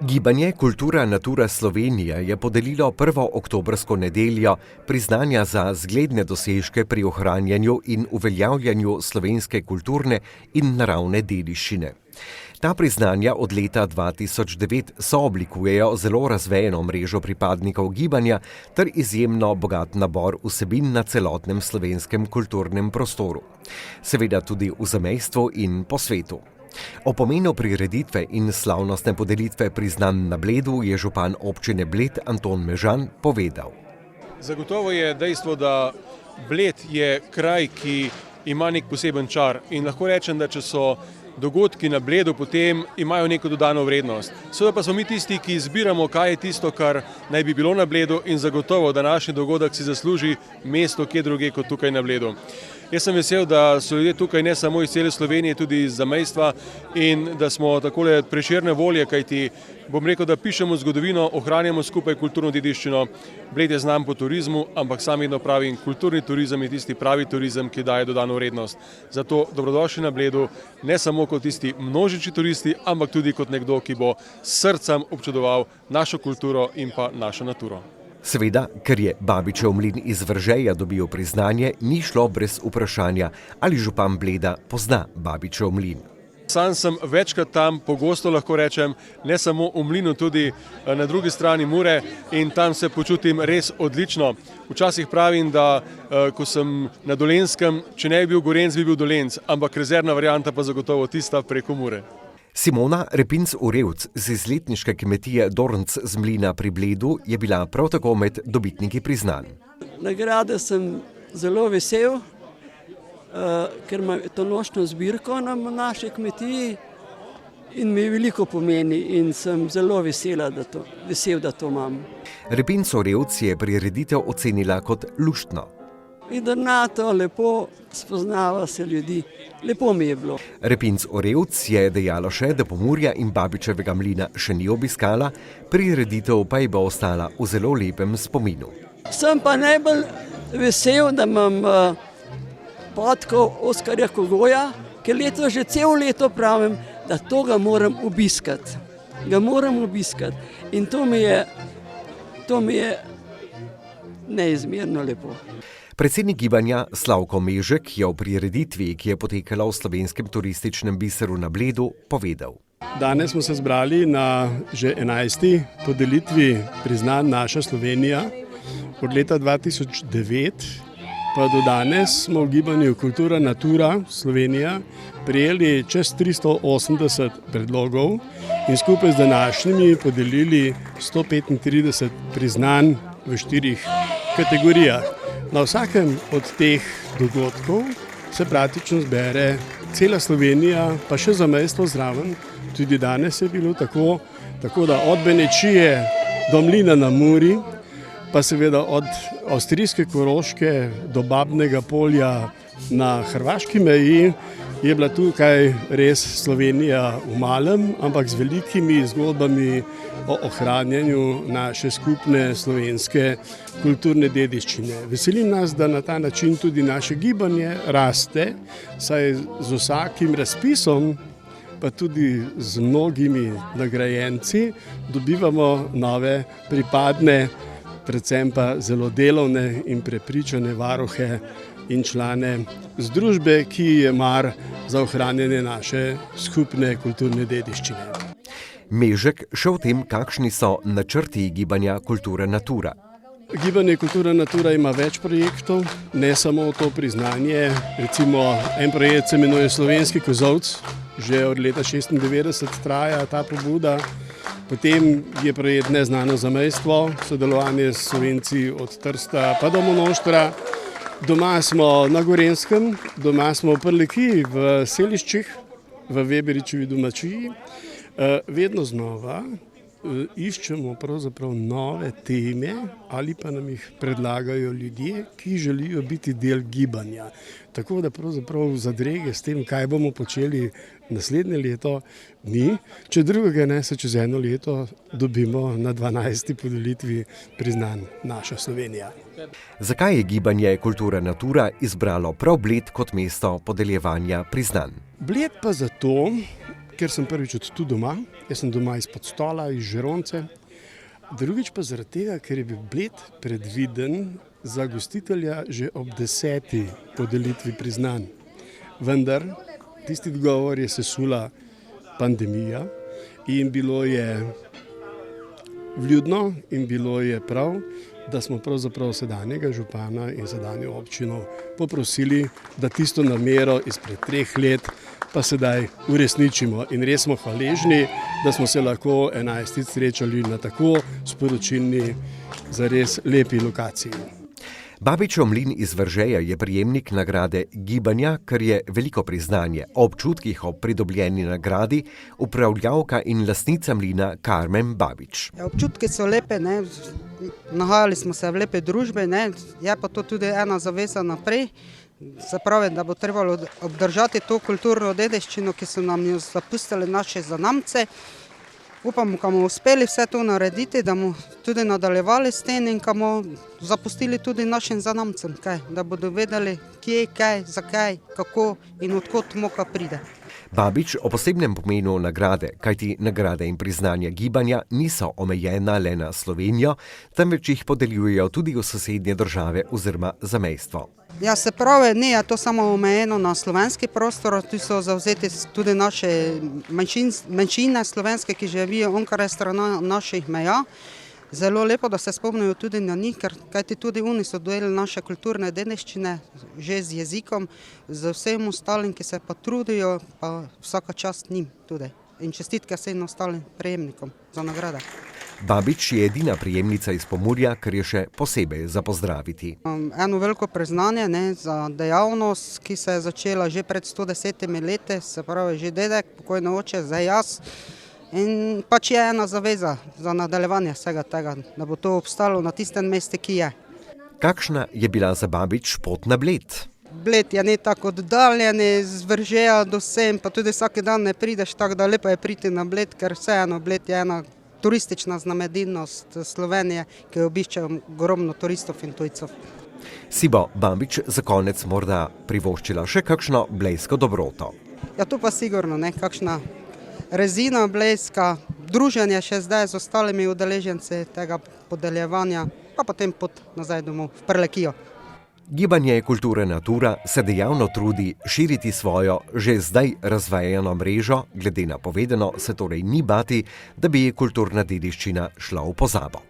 Gibanje Kultura Natura Slovenija je podelilo prvo oktobrsko nedeljo priznanja za zgledne dosežke pri ohranjanju in uveljavljanju slovenske kulturne in naravne dediščine. Ta priznanja od leta 2009 sooblikujejo zelo razvejeno mrežo pripadnikov gibanja ter izjemno bogat nabor vsebin na celotnem slovenskem kulturnem prostoru. Seveda tudi v zamejstvu in po svetu. O pomenu prireditve in slavnostne podelitve priznanj na Bledu je župan občine Bled Anton Mežan povedal. Zagotovo je dejstvo, da Bled je kraj, ki ima nek poseben čar in lahko rečem, da če so dogodki na Bledu, potem imajo neko dodano vrednost. Seveda pa smo mi tisti, ki izbiramo, kaj je tisto, kar naj bi bilo na Bledu in zagotovo današnji dogodek si zasluži mesto kje druge kot tukaj na Bledu. Jaz sem vesel, da so ljudje tukaj ne samo iz cele Slovenije, tudi iz zamejstva in da smo takole prešerne volje, kajti bom rekel, da pišemo zgodovino, ohranjamo skupaj kulturno dediščino. Bled je znan po turizmu, ampak sam vedno pravim, kulturni turizem je tisti pravi turizem, ki daje dodano vrednost. Zato dobrodošli na Bledu, ne samo kot tisti množični turisti, ampak tudi kot nekdo, ki bo s srcem občudoval našo kulturo in pa našo naturo. Seveda, ker je Babičev mlin iz Vržeja dobil priznanje, ni šlo brez vprašanja, ali župan Bleda pozna Babičev mlin. Sam sem večkrat tam, pogosto lahko rečem, ne samo v mlinu, tudi na drugi strani Mure in tam se počutim res odlično. Včasih pravim, da ko sem na Dolenjskem, če ne bi bil Gorenc, bi bil Dolenc, ampak rezervna varianta pa zagotovo tista preko Mure. Simona Repinc-Urevc z izletniške kmetije Dornc z Mlina pri Bledu je bila prav tako med dobitniki priznanj. Nagrade sem zelo vesel, ker imam to nočno zbirko na naši kmetiji in mi veliko pomeni in sem zelo vesel, da to imam. Repinc-Urevc je prireditev ocenila kot luštno. Idrnato, lepo, spoznava se ljudi, lepo mi je bilo. Repinc-Urevc je dejala še, da Pomurja in Babičevega mlina še ni obiskala, prireditev pa ji bo ostala v zelo lepem spominu. Sem pa najbolj vesel, da imam podkov Oskarja Kogoja, ker leto že celo leto pravim, da to ga moram obiskati. In to mi je neizmerno lepo. Predsednik gibanja Slavko Mežek je o prireditvi, ki je potekala v slovenskem turističnem biseru na Bledu, povedal. Danes smo se zbrali na že 11. podelitvi priznanj Naša Slovenija. Od leta 2009 pa do danes smo v gibanju Kultura Natura Slovenija prijeli čez 380 predlogov in skupaj z današnjimi podelili 135 priznanj v 4 kategorijah. Na vsakem od teh dogodkov se praktično zbere cela Slovenija, pa še zamejstvo zraven. Tudi danes je bilo tako da od Benečije do Mlina na Muri, pa seveda od avstrijske Koroške do Babnega Polja na hrvaški meji, je bila tukaj res Slovenija v malem, ampak z velikimi zgodbami o ohranjanju naše skupne slovenske kulturne dediščine. Veseli nas, da na ta način tudi naše gibanje raste, saj z vsakim razpisom, pa tudi z mnogimi nagrajenci, dobivamo nove pripadne, predvsem pa zelo delovne in prepričane varuhe in člane združbe, ki je mar za ohranjanje naše skupne kulturne dediščine. Mežek še o tem, kakšni so načrti gibanja Kultura Natura. Gibanje Kultura Natura ima več projektov, ne samo to priznanje. Recimo en projekt se imenuje Slovenski kozolc, že od leta 1996 traja ta pobuda. Potem je projekt Neznano zamejstvo, sodelovanje s Slovenci od Trsta pa do Monoštra. Doma smo na Gorenskem, doma smo v Prlekiji, v Seliščih, v Weberičevi domačiji. Vedno znova iščemo pravzaprav nove teme ali pa nam jih predlagajo ljudje, ki želijo biti del gibanja. Tako da pravzaprav zadrege s tem, kaj bomo počeli naslednje leto, ni. Če drugega ne, se čez eno leto dobimo na 12. podelitvi priznanj Naša Slovenija. Zakaj je gibanje Kultura Natura izbralo prav Bled kot mesto podeljevanja priznanj? Bled pa zato, ker sem prvič od tu doma. jaz sem doma izpod stola, iz Žironce. Drugič pa zaradi tega, ker je bil Bled predviden za gostitelja že ob 10. podelitvi priznanj. Vendar tisti dogovor je sesula pandemija in bilo je vljudno in bilo je prav, da smo pravzaprav sedanjega župana in sedanjo občino poprosili, da tisto namero izpred 3 let pa sedaj uresničimo. In res smo hvaležni, da smo se lahko 11. srečali na tako sporočilni, zares lepi lokaciji. Babičev mlin iz Veržeja je prejemnik nagrade Gibanja, kar je veliko priznanje. O občutkih ob pridobljeni nagradi upravljavka in lastnica mlina Karmen Babič. Občutki so lepe, ne? Nahajali smo se v lepe družbe, ne? Je pa to tudi ena zaveza naprej. Se pravi, da bo trebalo obdržati to kulturno dediščino, ki so nam jo zapustili naše zanamce. Upamo, da bomo uspeli vse to narediti, da bomo tudi nadaljevali s tem in da bomo zapustili tudi našim zanamcem, da bodo vedeli, kje, kaj, zakaj, kako in odkot moka pride. Babič o posebnem pomenu nagrade, kajti nagrade in priznanja Gibanja niso omejena le na Slovenijo, temveč jih podeljujejo tudi v sosednje države oziroma zamejstvo. Ja, se pravi, ni to samo omejeno na slovenski prostor, tu so zavzeti tudi naše manjšine slovenske, ki živijo onkraj strani naših meja. Zelo lepo, da se spomnijo tudi na njih, kajti tudi oni so del naše kulturne dediščine, že z jezikom, z vsem ostalim, ki se pa trudijo, pa vsaka čast njim tudi. In čestitke vsem ostalim prejemnikom za nagrade. Babič je edina prejemnica iz Pomurja, kar je še posebej za pozdraviti. Eno veliko priznanje za dejavnost, ki se je začela že pred 110 leti, se pravi že dedek, pokojno oče, zdaj jaz. In pač je ena zaveza za nadaljevanje vsega tega, da bo to obstalo na tistem mestu, ki je. Kakšna je bila za Babič pot na Bled? Bled je ne tako oddaljen, z Veržeja do sem, pa tudi vsak dan ne prideš, tako da lepo je priti na Bled, ker vseeno Bled je ena turistična znamenitost Slovenije, ki jo obišče ogromno turistov in tujcev. Si bo Babič za konec morda privoščila še kakšno blejsko dobroto? Ja, to pa sigurno, ne, kakšna rezina blejska, druženje še zdaj z ostalimi udeleženci tega podeljevanja, pa potem pot nazaj domov v Prlekijo. Gibanje Kulture Natura se dejavno trudi širiti svojo, že zdaj razvejano mrežo, glede na povedano se torej ni bati, da bi kulturna dediščina šla v pozabo.